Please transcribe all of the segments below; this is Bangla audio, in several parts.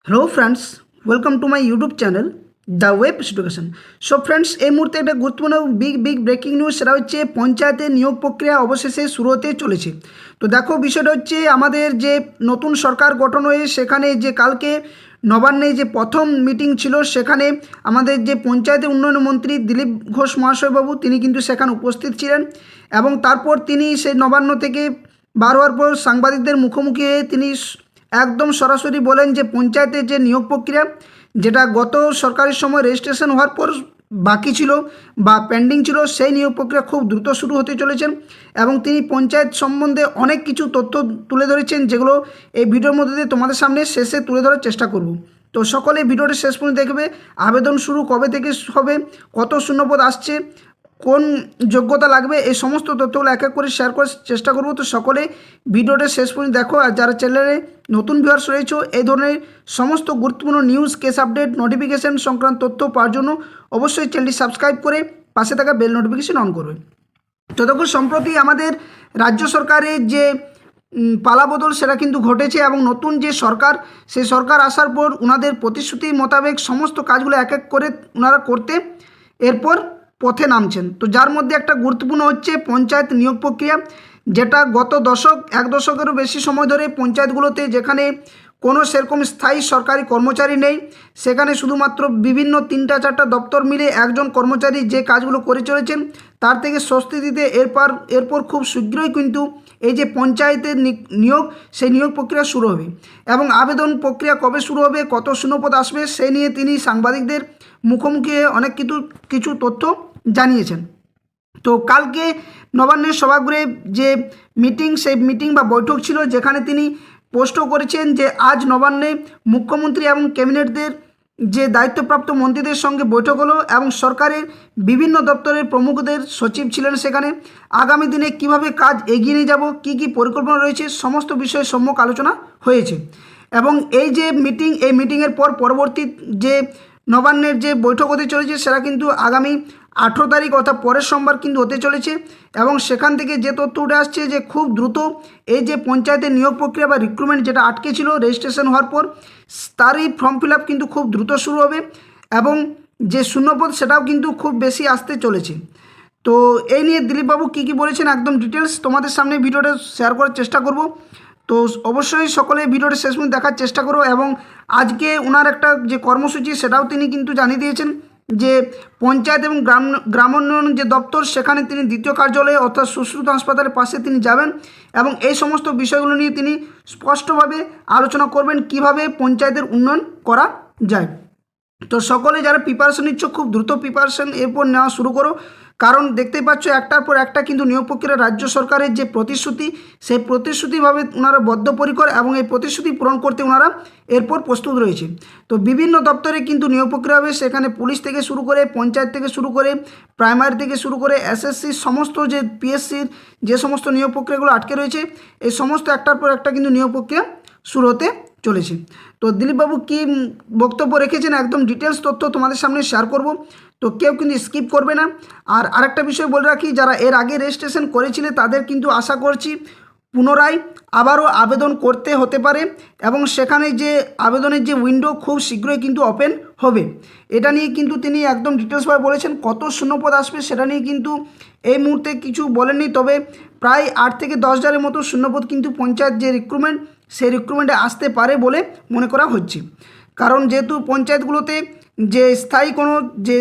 Hello friends, welcome to my YouTube channel the web education. So friends, এই মুহূর্তে একটা গুরুত্বপূর্ণ বিগ ব্রেকিং নিউজ, সেটা হচ্ছে পঞ্চায়েতের নিয়োগ প্রক্রিয়া অবশেষে শুরু হতে চলেছে। তো দেখো, বিষয়টা হচ্ছে আমাদের যে নতুন সরকার গঠন হয়ে সেখানে যে কালকে নবান্নে যে প্রথম মিটিং ছিল, সেখানে আমাদের যে পঞ্চায়েতের উন্নয়ন মন্ত্রী দিলীপ ঘোষ মহাশয়বাবু তিনি কিন্তু সেখানে উপস্থিত ছিলেন এবং তারপর তিনি সেই নবান্ন থেকে বার হওয়ার পর সাংবাদিকদের মুখোমুখি হয়ে তিনি একদম সরাসরি বলেন যে পঞ্চায়েতের যে নিয়োগ প্রক্রিয়া, যেটা গত সরকারের সময় রেজিস্ট্রেশন হওয়ার পর বাকি ছিল বা পেন্ডিং ছিল, সেই নিয়োগ প্রক্রিয়া খুব দ্রুত শুরু হতে চলেছেন এবং তিনি পঞ্চায়েত সম্বন্ধে অনেক কিছু তথ্য তুলে ধরেছেন, যেগুলো এই ভিডিওর মধ্যে দিয়ে তোমাদের সামনে শেষে তুলে ধরার চেষ্টা করব। তো সকলে ভিডিওটি শেষ পর্যন্ত দেখবে। আবেদন শুরু কবে থেকে হবে, কত শূন্যপদ আসছে, কোন যোগ্যতা লাগবে, এই সমস্ত তথ্যগুলো এক এক করে শেয়ার করার চেষ্টা করব। তো সকলে ভিডিওটা শেষ পর্যন্ত দেখো। আর যারা চ্যানেলে নতুন ভিউয়ার্স রয়েছে, এই ধরনের সমস্ত গুরুত্বপূর্ণ নিউজ, কেস আপডেট, নোটিফিকেশন সংক্রান্ত তথ্য পাওয়ার জন্য অবশ্যই চ্যানেলটি সাবস্ক্রাইব করে পাশে থাকা বেল নোটিফিকেশন অন করবে। তো দেখো, সম্প্রতি আমাদের রাজ্য সরকারের যে পালাবদল সেটা কিন্তু ঘটেছে এবং নতুন যে সরকার, সেই সরকার আসার পর ওনাদের প্রতিশ্রুতি মোতাবেক সমস্ত কাজগুলো এক এক করে ওনারা করতে এরপর পথে নামছেন। তো যার মধ্যে একটা গুরুত্বপূর্ণ হচ্ছে পঞ্চায়েত নিয়োগ প্রক্রিয়া, যেটা গত এক দশকেরও বেশি সময় ধরে পঞ্চায়েতগুলোতে, যেখানে কোনো সেরকম স্থায়ী সরকারি কর্মচারী নেই, সেখানে শুধুমাত্র বিভিন্ন 3-4টা দপ্তর মিলে একজন কর্মচারী যে কাজগুলো করে চলেছেন, তার থেকে স্বস্তি দিতে এরপর খুব শীঘ্রই কিন্তু এই যে পঞ্চায়েতের নিয়োগ, সেই নিয়োগ প্রক্রিয়া শুরু হবে এবং আবেদন প্রক্রিয়া কবে শুরু হবে, কত শূন্যপদ আসবে, সেই নিয়ে তিনি সাংবাদিকদের মুখোমুখি অনেক কিছু তথ্য জানিয়েছেন। তো কালকে নবান্নের সভাগৃহে যে সেই মিটিং বা বৈঠক ছিল, যেখানে তিনি পোস্টও করেছেন যে আজ নবান্নে মুখ্যমন্ত্রী এবং ক্যাবিনেটদের যে দায়িত্বপ্রাপ্ত মন্ত্রীদের সঙ্গে বৈঠক হলো এবং সরকারের বিভিন্ন দপ্তরের প্রমুখদের সচিব ছিলেন সেখানে। আগামী দিনে কিভাবে কাজ এগিয়ে নিয়ে যাব, কী পরিকল্পনা রয়েছে, সমস্ত বিষয়ে সম্যক আলোচনা হয়েছে এবং এই যে এই মিটিংয়ের পর পরবর্তী যে নবান্নের যে বৈঠক হতে চলেছে, সেটা কিন্তু আগামী 18 তারিখ অর্থাৎ পরের সোমবার কিন্তু হতে চলেছে এবং সেখান থেকে যে তথ্য উঠে আসছে যে খুব দ্রুত এই যে পঞ্চায়েতের নিয়োগ প্রক্রিয়া বা রিক্রুটমেন্ট যেটা আটকে ছিল রেজিস্ট্রেশন হওয়ার পর, তারই ফর্ম ফিল আপ কিন্তু খুব দ্রুত শুরু হবে এবং যে শূন্যপদ সেটাও কিন্তু খুব বেশি আসতে চলেছে। তো এই নিয়ে দিলীপবাবু কী বলেছেন একদম ডিটেলস তোমাদের সামনে ভিডিওটা শেয়ার করার চেষ্টা করব। তো অবশ্যই সকলে ভিডিওটা শেষ পর্যন্ত দেখার চেষ্টা করো এবং আজকে ওনার একটা যে কর্মসূচি সেটাও তিনি কিন্তু জানিয়ে দিয়েছেন যে পঞ্চায়েত এবং গ্রামোন্নয়ন যে দপ্তর, সেখানে তিনি দ্বিতীয় কার্যালয়ে অর্থাৎ সুশ্রুত হাসপাতালের পাশে তিনি যাবেন এবং এই সমস্ত বিষয়গুলো নিয়ে তিনি স্পষ্টভাবে আলোচনা করবেন কিভাবে পঞ্চায়েতের উন্নয়ন করা যায়। তো সকলে যারা প্রিপারেশন নিচ্ছ, খুব দ্রুত প্রিপারেশন এরপর নেওয়া শুরু করো, কারণ দেখতেই পাচ্ছ একটার পর একটা কিন্তু নিয়োগ প্রক্রিয়া রাজ্য সরকারের যে প্রতিশ্রুতি, সেই প্রতিশ্রুতিভাবে ওনারা বদ্ধপরিকর এবং এই প্রতিশ্রুতি পূরণ করতে ওনারা এরপর প্রস্তুত রয়েছে। তো বিভিন্ন দপ্তরে কিন্তু নিয়োগ প্রক্রিয়া হবে, সেখানে পুলিশ থেকে শুরু করে, পঞ্চায়েত থেকে শুরু করে, প্রাইমারি থেকে শুরু করে এসএসসি, সমস্ত যে পিএসসির যে সমস্ত নিয়োগ প্রক্রিয়াগুলো আটকে রয়েছে, এই সমস্ত একটার পর একটা কিন্তু নিয়োগ প্রক্রিয়া শুরু হতে চলেছে। তো দিলীপবাবু কী বক্তব্য রেখেছেন একদম ডিটেলস তথ্য তোমাদের সামনে শেয়ার করব, তো কেউ কিন্তু স্কিপ করবে না। আর আরেকটা বিষয় বলে রাখি, যারা এর আগে রেজিস্ট্রেশন করেছিলে তাদের কিন্তু আশা করছি পুনরায় আবারও আবেদন করতে হতে পারে এবং সেখানে যে আবেদনের যে উইন্ডো খুব শীঘ্রই কিন্তু ওপেন হবে। এটা নিয়ে কিন্তু তিনি একদম ডিটেলসভাবে বলেছেন। কত শূন্যপদ আসবে সেটা নিয়ে কিন্তু এই মুহূর্তে কিছু বলেননি, তবে প্রায় 8 থেকে 10 হাজারের মতো শূন্যপদ কিন্তু পঞ্চায়েত যে রিক্রুটমেন্ট, সেই রিক্রুটমেন্টে আসতে পারে বলে মনে করা হচ্ছে। কারণ যেহেতু পঞ্চায়েতগুলোতে যে স্থায়ী কোনো যে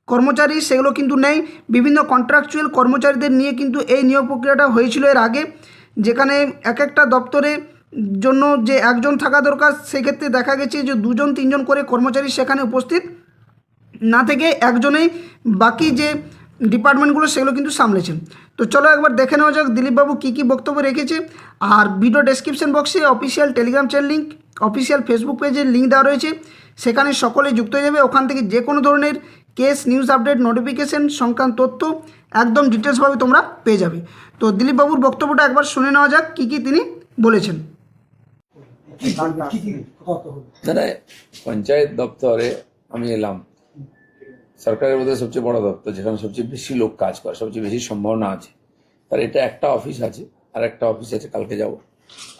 কর্মচারী সেগুলো কিন্তু নেই, বিভিন্ন কন্ট্রাকচুয়াল কর্মচারীদের নিয়ে কিন্তু এই নিয়োগ প্রক্রিয়াটা হয়েছিল এর আগে, যেখানে এক একটা দপ্তরের জন্য যে একজন থাকা দরকার, সেক্ষেত্রে দেখা গেছে যে 2-3জন করে কর্মচারী সেখানে উপস্থিত না থেকে একজনেই বাকি যে ডিপার্টমেন্টগুলো সেগুলো কিন্তু সামলেছেন। তো চলো একবার দেখে নেওয়া যাক দিলীপবাবু কী বক্তব্য রেখেছে। আর ভিডিও ডেসক্রিপশন বক্সে official Telegram channel link, official Facebook পেজের লিঙ্ক দেওয়া রয়েছে, সেখানে সকলে যুক্ত হয়ে যাবে। ওখান থেকে যে কোনো ধরনের কেস, নিউজ আপডেট, নোটিফিকেশন সংক্রান্ত তথ্য একদম ডিটেলসভাবে তোমরা পেয়ে যাবে। তো দিলীপবাবুর বক্তব্যটা একবার শুনে নেওয়া যাক কী তিনি বলেছেন। দাদা, পঞ্চায়েত দপ্তরে আমি এলাম, সরকারের মধ্যে সবচেয়ে বড় দপ্তর, যেখানে সবচেয়ে বেশি লোক কাজ করে, সবচেয়ে বেশি সম্ভাবনা আছে। তার এটা একটা অফিস আছে, আর একটা অফিস আছে, কালকে যাব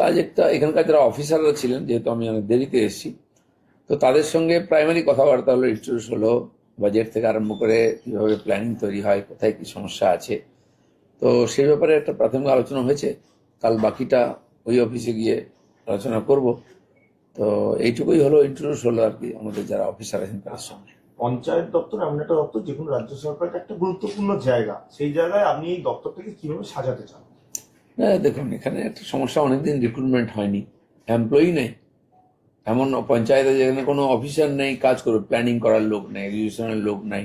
কাজ একটা এখানকার যারা অফিসাররা ছিলেন, যেহেতু আমি অনেক দেরিতে এসেছি, তো তাদের সঙ্গে প্রাইমারি কথাবার্তা হলো, ইন্ট্রোডিউস হলো, বাজেট থেকে আরম্ভ করে কীভাবে প্ল্যানিং তৈরি হয়, কোথায় কী সমস্যা আছে, তো সেই ব্যাপারে একটা প্রাথমিক আলোচনা হয়েছে। কাল বাকিটা ওই অফিসে গিয়ে আলোচনা করব। তো এইটুকুই হলো, ইন্ট্রোডিউস হলো আর কি আমাদের যারা অফিসার আছেন তাদের সঙ্গে। পঞ্চায়েত দপ্তর এমন একটা দপ্তর যে কোনো রাজ্য সরকারের একটা গুরুত্বপূর্ণ জায়গা, সেই জায়গায় আপনি এই দপ্তরটাকে কিভাবে সাজাতে চান? হ্যাঁ, দেখুন, এখানে একটা সমস্যা, অনেকদিন রিক্রুটমেন্ট হয়নি, এমপ্লয়ি নেই। এমন পঞ্চায়েতে যেখানে কোনো অফিসার নেই কাজ করবে, প্ল্যানিং করার লোক নেই, এক্সিকিউশনের লোক নাই,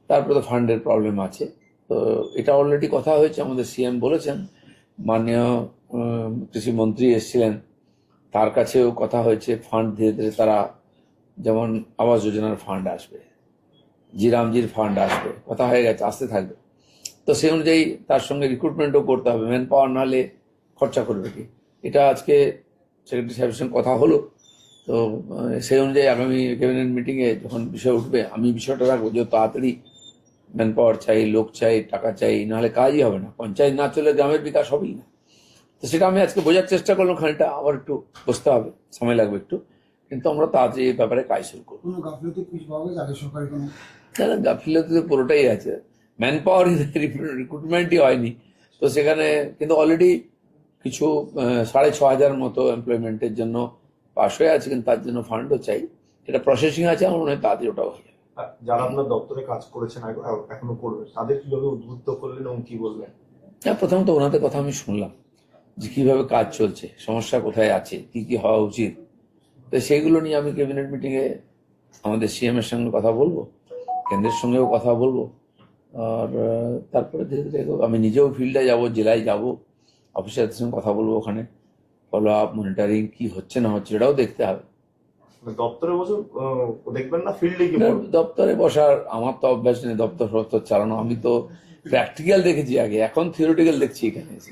তারপরে তো ফান্ডের প্রবলেম আছে। তো এটা অলরেডি কথা হয়েছে, আমাদের সিএম বলেছেন, মাননীয় কৃষিমন্ত্রী এসেছিলেন, তার কাছেও কথা হয়েছে। ফান্ড ধীরে ধীরে তারা, যেমন আবাস যোজনার ফান্ড আসবে, জিরামজির ফান্ড আসবে, কথা হয়ে গেছে, আসতে থাকবে। তো সেই অনুযায়ী তার সঙ্গে রিক্রুটমেন্টও করতে হবে, ম্যান পাওয়ার নাহলে খরচা করবে কি। এটা আজকে সেক্রেটারি সাহেবের সঙ্গে কথা হলো। তো সেই অনুযায়ী আগামী ক্যাবিনেট মিটিংয়ে যখন বিষয় উঠবে, আমি বিষয়টা রাখবো যে তাড়াতাড়ি ম্যান পাওয়ার চাই, লোক চাই, টাকা চাই, নাহলে কাজই হবে না। পঞ্চায়েত না চলে গ্রামের বিকাশ হবেই না। তো সেটা আমি আজকে বোঝার চেষ্টা করলাম, খানিকটা আবার একটু বসতে হবে, সময় লাগবে একটু, কিন্তু আমরা তাড়াতাড়ি এই ব্যাপারে কাজ শুরু করবো। গাফিলতি তো পুরোটাই আছে, ম্যান পাওয়ার রিক্রুটমেন্টই হয়নি। তো সেখানে কিন্তু অলরেডি কিছু 6,500 মতো এমপ্লয়মেন্টের জন্য পাশ হয়ে আছে, কিন্তু তার জন্য ফান্ডও চাই। এটা প্রসেসিং আছে, আমার মনে হয় তাড়াতাড়ি ওটাও হয়ে যাবে। যারা আপনার দপ্তরে কাজ করেছেন, এখনো করবেন, তাদের কিভাবে উদ্বুদ্ধ করলেন এবং কি বলবেন? হ্যাঁ, প্রথমত ওনাদের কথা আমি শুনলাম যে কিভাবে কাজ চলছে, সমস্যা কোথায় আছে, কি কি হওয়া উচিত। তো সেইগুলো নিয়ে আমি ক্যাবিনেট মিটিংয়ে আমাদের সিএম এর সঙ্গে কথা বলবো, কেন্দ্রের সঙ্গেও কথা বলবো। আর তারপরে ধীরে ধীরে আমি নিজেও ফিল্ডে যাব, জেলায় যাব, অফিসারদের সঙ্গে কথা বলবো, ওখানে ফলো আপ, মনিটরিং কি হচ্ছে না হচ্ছে এটাও দেখতে হবে। দপ্তরে বসে দেখবেন না, ফিল্ডে গিয়ে দপ্তরে বসার আমার তো অভ্যাস নেই, দপ্তর চালানো। আমি তো প্র্যাকটিক্যাল দেখেছি আগে, এখন থিওরিটিক্যাল দেখছি এখানে এসে।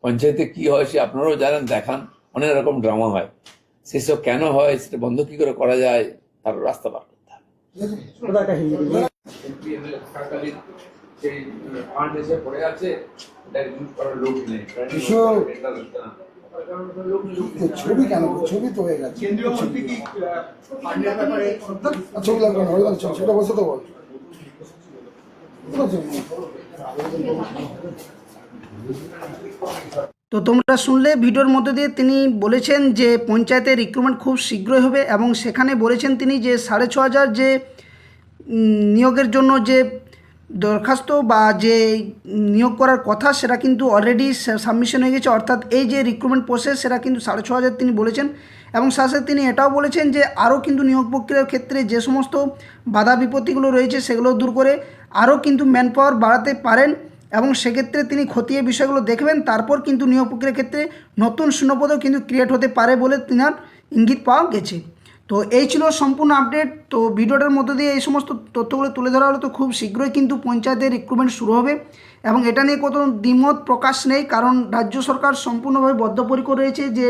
পঞ্চায়েতে কি হয় সে আপনারাও জানেন, দেখান, অনেক রকম ড্রামা হয়, সেসব কেন হয়, সেটা বন্ধ কি করে করা যায়, তার রাস্তা বার করতে হবে। সেই ফান্ড এসে পড়ে আছে, এটা ইউজ করার লোক নেই, ছবি কেন, ছবি তো হয়ে গেছে, ছবি লাগবে না, ছবিটা বসে তো বল। তো তোমরা শুনলে ভিডিওর মধ্যে দিয়ে তিনি বলেছেন যে পঞ্চায়েতের রিক্রুটমেন্ট খুব শীঘ্রই হবে, এবং সেখানে বলেছেন তিনি যে 6,500 যে নিয়োগের জন্য যে দরখাস্ত বা যে নিয়োগ করার কথা, সেটা কিন্তু অলরেডি সাবমিশন হয়ে গেছে। অর্থাৎ এই যে রিক্রুটমেন্ট প্রসেস, সেটা কিন্তু 6,500 তিনি বলেছেন। এবং সাথে সাথে তিনি এটাও বলেছেন যে আরও কিন্তু নিয়োগ প্রক্রিয়ার ক্ষেত্রে যে সমস্ত বাধা বিপত্তিগুলো রয়েছে সেগুলো দূর করে আরও কিন্তু ম্যান পাওয়ার বাড়াতে পারেন, এবং সেক্ষেত্রে তিনি খতিয়ে বিষয়গুলো দেখবেন, তারপর কিন্তু নিয়োগ প্রক্রিয়ার ক্ষেত্রে নতুন শূন্যপদও কিন্তু ক্রিয়েট হতে পারে বলে তিনার ইঙ্গিত পাওয়া গেছে। তো এই ছিল সম্পূর্ণ আপডেট। তো ভিডিওটার মধ্যে দিয়ে এই সমস্ত তথ্যগুলো তুলে ধরা হলো। তো খুব শীঘ্রই কিন্তু পঞ্চায়েতের রিক্রুটমেন্ট শুরু হবে, এবং এটা নিয়ে কোনো দ্বিমত প্রকাশ নেই, কারণ রাজ্য সরকার সম্পূর্ণভাবে বদ্ধপরিকর রয়েছে যে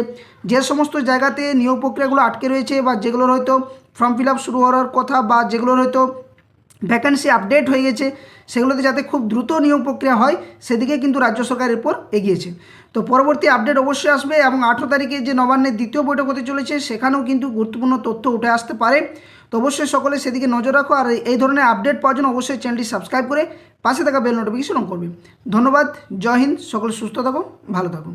যে সমস্ত জায়গাতে নিয়োগ প্রক্রিয়াগুলো আটকে রয়েছে, বা যেগুলোর হয়তো ফর্ম ফিল আপ শুরু হওয়ার কথা, বা যেগুলোর হয়তো ভ্যাকেন্সি আপডেট হয়ে গেছে, সেগুলোতে যাতে খুব দ্রুত নিয়োগ প্রক্রিয়া হয় সেদিকে কিন্তু রাজ্য সরকার এরপর এগিয়েছে। তো পরবর্তী আপডেট অবশ্যই আসবে, এবং 18 তারিখে যে নবান্নের দ্বিতীয় বৈঠক হতে চলেছে সেখানেও কিন্তু গুরুত্বপূর্ণ তথ্য উঠে আসতে পারে। তো অবশ্যই সকলে সেদিকে নজর রাখো, আর এই ধরনের আপডেট পাওয়ার জন্য অবশ্যই চ্যানেলটি সাবস্ক্রাইব করে পাশে থাকা বেল নোটিফিকেশন অন করবে। ধন্যবাদ, জয় হিন্দ, সকলে সুস্থ থাকো, ভালো থাকো।